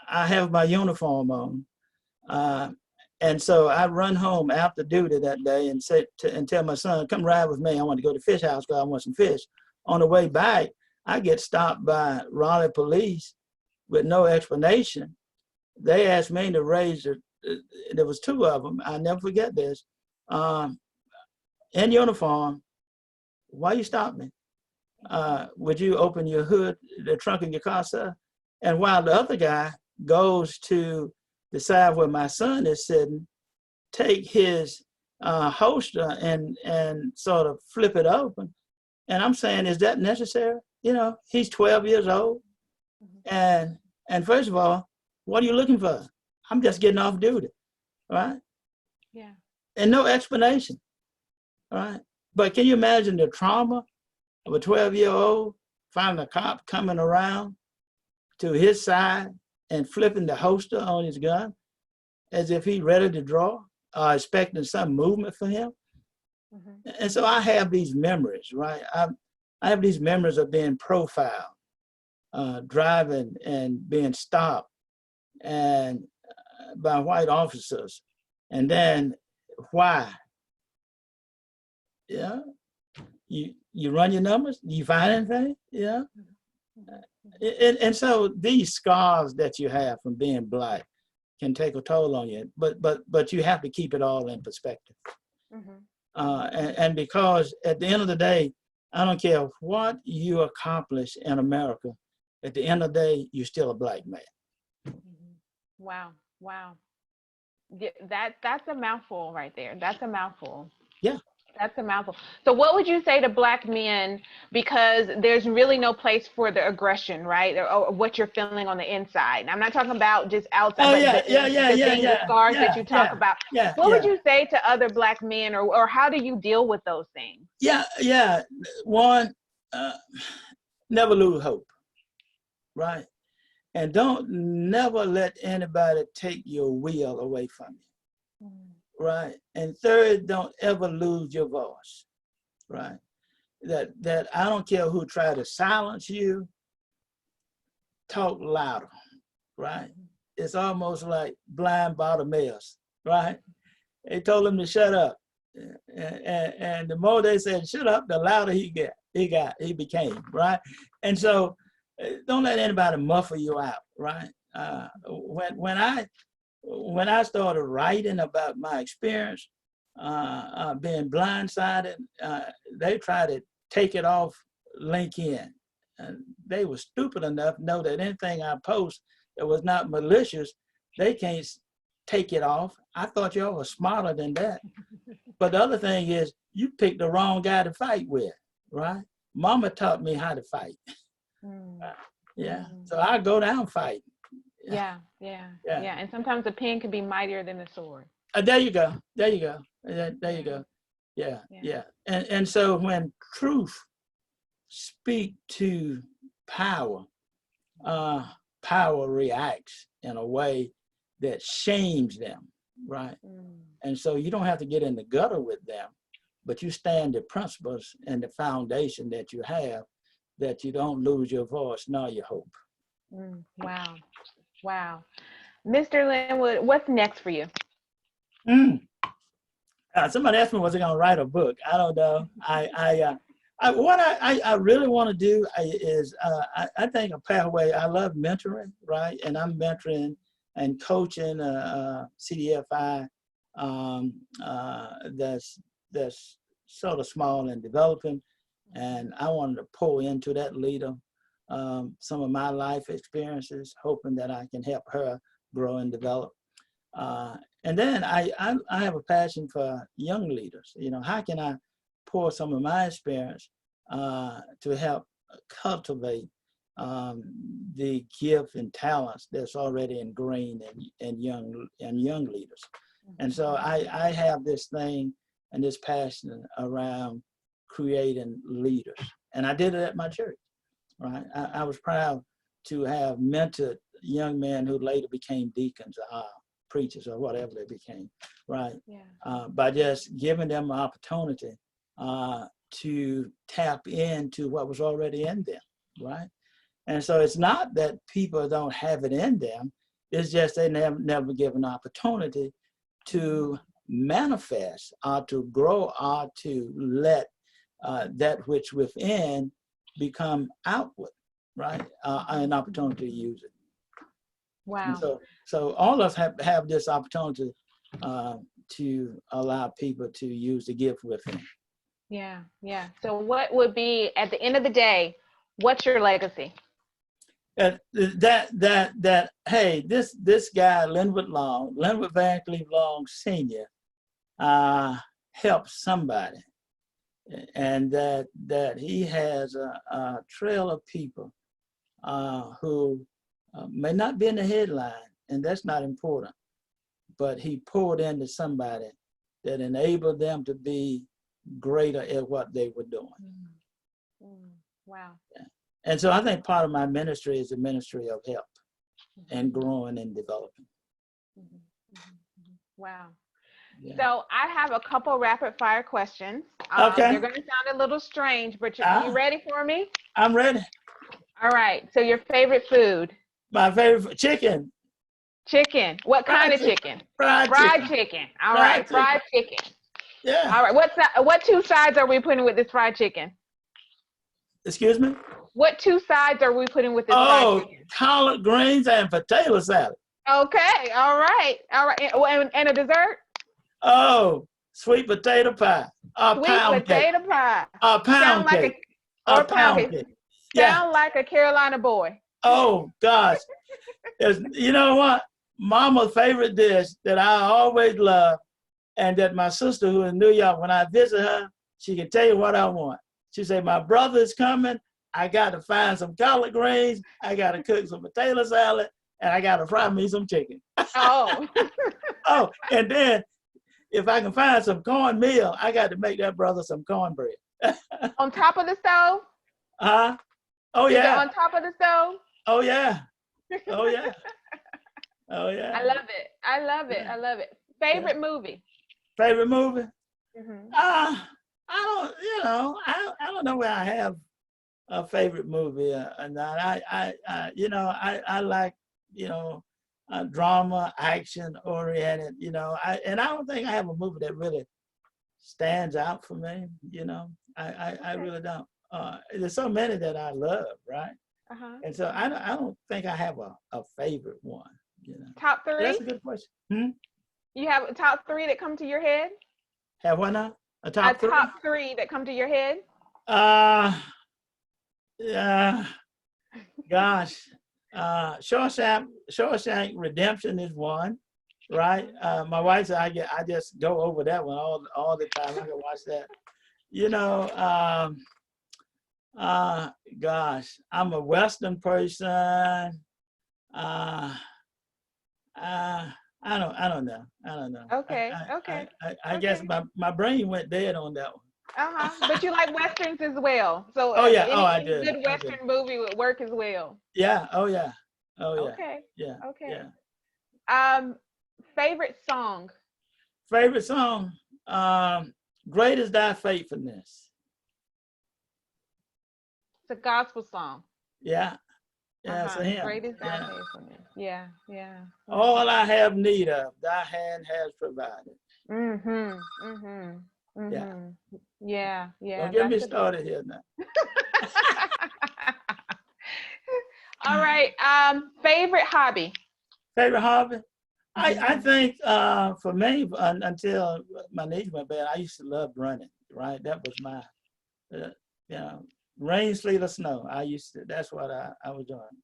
I have my uniform on. And so I run home after duty that day and and tell my son, come ride with me. I want to go to the fish house because I want some fish. On the way back, I get stopped by Raleigh police with no explanation. They asked me to raise there was two of them. I never forget this. In uniform, why you stop me? Would you open your hood, the trunk of your car, sir? And while the other guy goes to the side where my son is sitting, take his holster and sort of flip it open. And I'm saying, is that necessary? He's 12 years old. And first of all, what are you looking for? I'm just getting off duty, right? Yeah. And no explanation, right? But can you imagine the trauma of a 12-year-old finding a cop coming around to his side and flipping the holster on his gun as if he's ready to draw, expecting some movement for him? And so I have these memories, right? I have these memories of being profiled, driving and being stopped and by white officers. And then why? Yeah. You run your numbers, you find anything? Yeah. And so these scars that you have from being black can take a toll on you, but you have to keep it all in perspective. And because at the end of the day, I don't care what you accomplish in America, at the end of the day, you're still a black man. Wow. Yeah, that's a mouthful right there. That's a mouthful. Yeah. That's a mouthful. So what would you say to black men, because there's really no place for the aggression, right? Or what you're feeling on the inside. I'm not talking about just outside, Oh but yeah, the scars that you talk about. What would yeah. you say to other black men, or how do you deal with those things? Yeah. One, never lose hope, right? And don't never let anybody take your will away from you, right? And third, don't ever lose your voice, right? That I don't care who try to silence you, talk louder, right? It's almost like blind Bartimaeus, right? They told him to shut up. And the more they said shut up, the louder he became, right? And so don't let anybody muffle you out, right? When I started writing about my experience being blindsided, they tried to take it off LinkedIn. And they were stupid enough to know that anything I post that was not malicious, they can't take it off. I thought y'all were smarter than that. But the other thing is, you picked the wrong guy to fight with, right? Mama taught me how to fight. Yeah. So I go down fighting. Yeah. And sometimes the pen can be mightier than the sword. There you go. Yeah. And so when truth speak to power, power reacts in a way that shames them, right? And so you don't have to get in the gutter with them, but you stand the principles and the foundation that you have, that you don't lose your voice nor your hope. Wow. Mr. Lenwod, what's next for you? Somebody asked me, was I going to write a book? I don't know. What I really want to do is I think a pathway. I love mentoring, right? And I'm mentoring and coaching CDFI that's sort of small and developing. And I wanted to pour into that leader some of my life experiences, hoping that I can help her grow and develop. And then I have a passion for young leaders. You know, how can I pour some of my experience to help cultivate the gift and talents that's already ingrained in young leaders. And so I have this thing and this passion around creating leaders. And I did it at my church, right? I was proud to have mentored young men who later became deacons or preachers or whatever they became, right? Yeah. By just giving them an opportunity to tap into what was already in them, right? And so it's not that people don't have it in them, it's just they never give an opportunity to manifest or to grow or to let that which within become outward, right? An opportunity to use it. Wow. And so all of us have this opportunity to allow people to use the gift within. Yeah, yeah. So what would be, at the end of the day, what's your legacy? Hey, this guy, Lenwod Van Cleve Long Sr., helps somebody. And that he has a trail of people who may not be in the headline, and that's not important, but he poured into somebody that enabled them to be greater at what they were doing. Wow. Yeah. And so I think part of my ministry is a ministry of help and growing and developing. Wow. Yeah. So I have a couple rapid fire questions. Okay. They're going to sound a little strange, but you ready for me? I'm ready. All right. So your favorite food? My favorite, chicken. Chicken. What kind of chicken? Fried chicken. All right. Fried chicken. Yeah. All right. What two sides are we putting with this fried chicken? Excuse me? What two sides are we putting with this fried chicken? Collard greens and potato salad. Okay. All right. All right. And a dessert? Oh, sweet potato pie. Sweet potato pie. A pound cake. Or pound cake. Yeah. Sound like a Carolina boy. Oh, gosh. You know what? Mama's favorite dish that I always love, and that my sister who in New York, when I visit her, she can tell you what I want. She say, my brother's coming. I got to find some collard greens. I got to cook some potato salad, and I got to fry me some chicken. Oh. Oh, and then if I can find some cornmeal, I got to make that brother some cornbread. On top of the stove? Oh, yeah. Is it on top of the stove? Oh, yeah. Oh, yeah. Oh, yeah. I love it. I love it. I love it. Favorite movie? Favorite movie? I don't know where I have a favorite movie or not. I like, drama, action oriented, and I don't think I have a movie that really stands out for me, I really don't. There's so many that I love, right? And so I don't think I have a favorite one, Top three? That's a good question. You have a top three that come to your head? Have what now? A top three that come to your head? Yeah. Gosh. Shawshank Redemption is one, right? My wife said I just go over that one all the time. I can watch that. Gosh, I'm a Western person. I don't know. Okay. I guess my brain went dead on that one. But you like Westerns as well. So I do. Good Western movie would work as well. Yeah. Oh yeah. Okay. Yeah. Okay. Yeah. Favorite song? Favorite song? Great is Thy Faithfulness. It's a gospel song. Yeah. Yeah, it's a hymn. Great is Thy faithfulness. Yeah. All I have need of, Thy hand has provided. Yeah. Don't get me started here now. All right. Favorite hobby? Favorite hobby? I Mhm. think for me, until my knees went bad, I used to love running, right? That was my, you know, rain, sleet, or snow. That's what I was doing.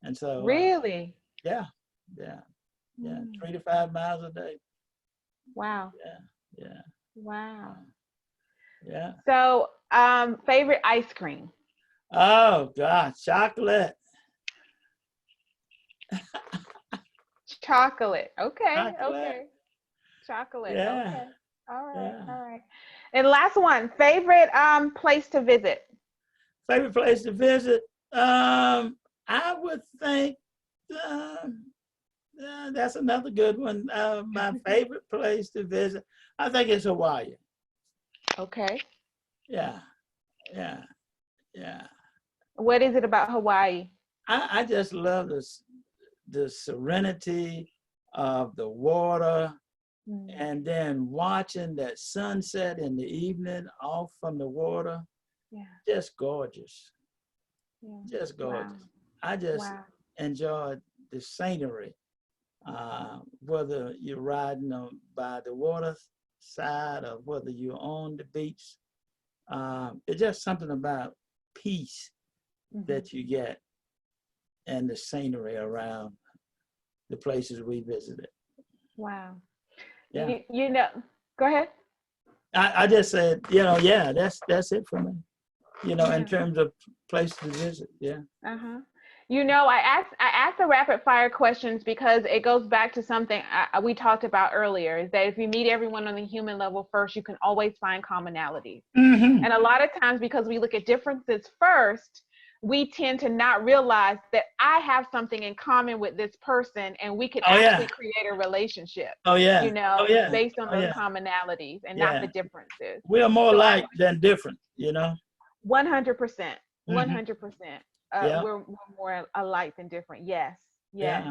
And so, Really? yeah, yeah, yeah, Mm. 3 to 5 miles a day. Wow. Yeah, yeah, Wow. yeah. So, favorite ice cream? Oh, God, chocolate, Chocolate. Okay. chocolate. Okay. Chocolate. Yeah, Okay. All right. yeah. All right. And last one, favorite place to visit? Favorite place to visit? I would think um, that's another good one. My favorite place to visit, I think it's Hawaii. Okay. Yeah, yeah, yeah. What is it about Hawaii? I just love the serenity of the water, Mm. and then watching that sunset in the evening off from the water. Yeah. Just gorgeous, Yeah. just Wow. gorgeous. I just Wow. enjoyed the scenery, whether you're riding by the water side or whether you're on the beach. It's just something about peace Hmm. that you get and the scenery around the places we visited. Wow. Yeah. You know, go ahead. I just said, yeah, that's it for me. In Yeah. terms of places to visit. Yeah. Uh-huh. You know, I asked the rapid fire questions because it goes back to something we talked about earlier, is that if you meet everyone on the human level first, you can always find commonalities. Mm-hmm. And a lot of times, because we look at differences first, we tend to not realize that I have something in common with this person and we could Oh actually yeah. create a relationship, Oh yeah. Oh yeah. based on Oh those yeah. commonalities and not Yeah. the differences. We are more So I alike than different. 100%, Mm-hmm. 100%. Yeah. We're more alike than different. Yes, yes.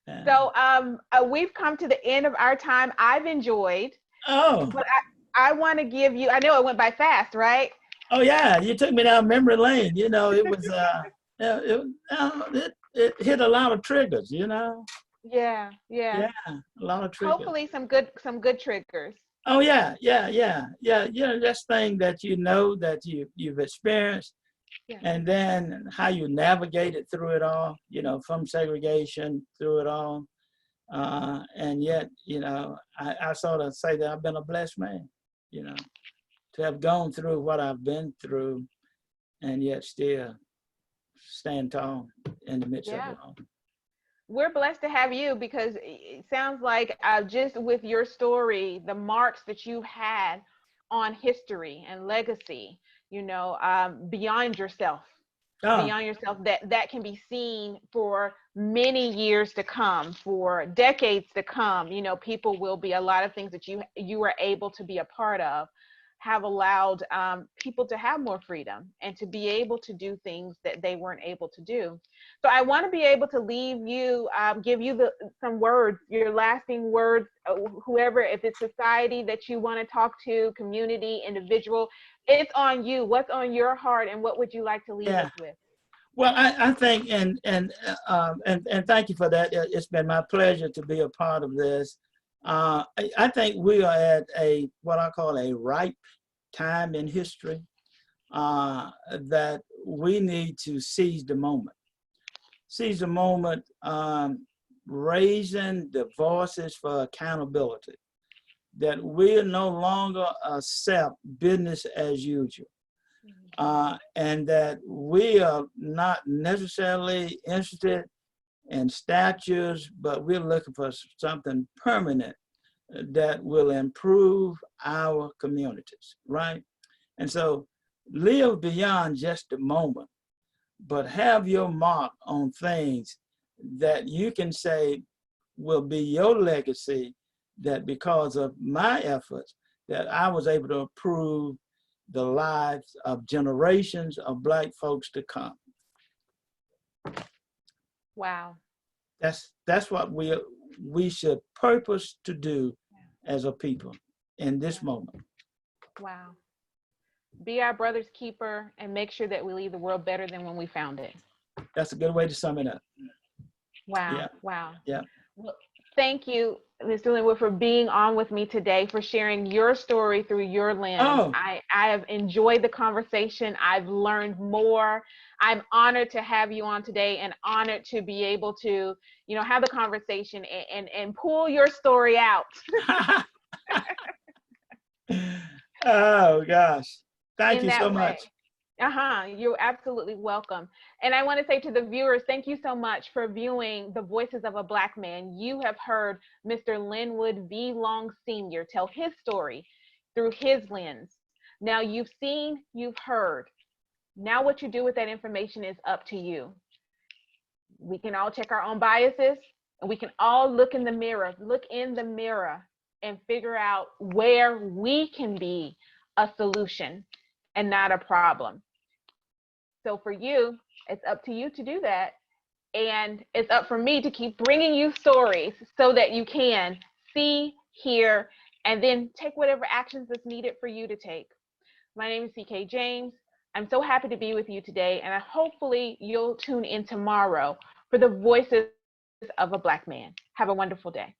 Yeah. Yeah. So we've come to the end of our time. I've enjoyed, Oh. but I want to give you. I know it went by fast, right? Oh yeah. You took me down memory lane. It was it hit a lot of triggers. Yeah, yeah. Yeah. A lot of triggers. Hopefully, some good triggers. Oh yeah, yeah, yeah, yeah. That's thing that that you've experienced, Yeah, and then how you navigated through it all. From segregation through it all, and yet, I sort of say that I've been a blessed man. You know, to have gone through what I've been through, and yet still stand tall in the midst of yeah. it all. We're blessed to have you because it sounds like just with your story, the marks that you've had on history and legacy, beyond yourself, Oh, that can be seen for many years to come, for decades to come. People will be a lot of things that you were able to be a part of have allowed people to have more freedom and to be able to do things that they weren't able to do. So I want to be able to leave you, give you some words, your lasting words, whoever, if it's society that you want to talk to, community, individual, it's on you. What's on your heart and what would you like to leave yeah. us with? Well, I think, and thank you for that. It's been my pleasure to be a part of this. I think we are at what I call a ripe time in history, that we need to seize the moment. Seize the moment, raising the voices for accountability. That we no longer accept business as usual. And that we are not necessarily interested in statues, but we're looking for something permanent that will improve our communities, right? And so live beyond just the moment, but have your mark on things that you can say will be your legacy, that because of my efforts, that I was able to improve the lives of generations of Black folks to come. Wow. That's what we should purpose to do as a people in this Yeah. moment. Wow. Be our brother's keeper and make sure that we leave the world better than when we found it. That's a good way to sum it up. Wow. Yeah, Wow. yeah. Well, thank you, Mr. Lenwod, for being on with me today, for sharing your story through your lens. Oh, I have enjoyed the conversation. I've learned more. I'm honored to have you on today and honored to be able to, have the conversation and pull your story out oh gosh. Thank in you so that way. much. You're absolutely welcome. And I want to say to the viewers, thank you so much for viewing The Voices of a Black Man. You have heard Mr. Lenwod V. Long Sr. tell his story through his lens. Now you've seen, you've heard. Now what you do with that information is up to you. We can all check our own biases, and we can all look in the mirror and figure out where we can be a solution and not a problem. So for you, it's up to you to do that. And it's up for me to keep bringing you stories so that you can see, hear, and then take whatever actions that's needed for you to take. My name is CK James. I'm so happy to be with you today, and hopefully you'll tune in tomorrow for the Voices of a Black Man. Have a wonderful day.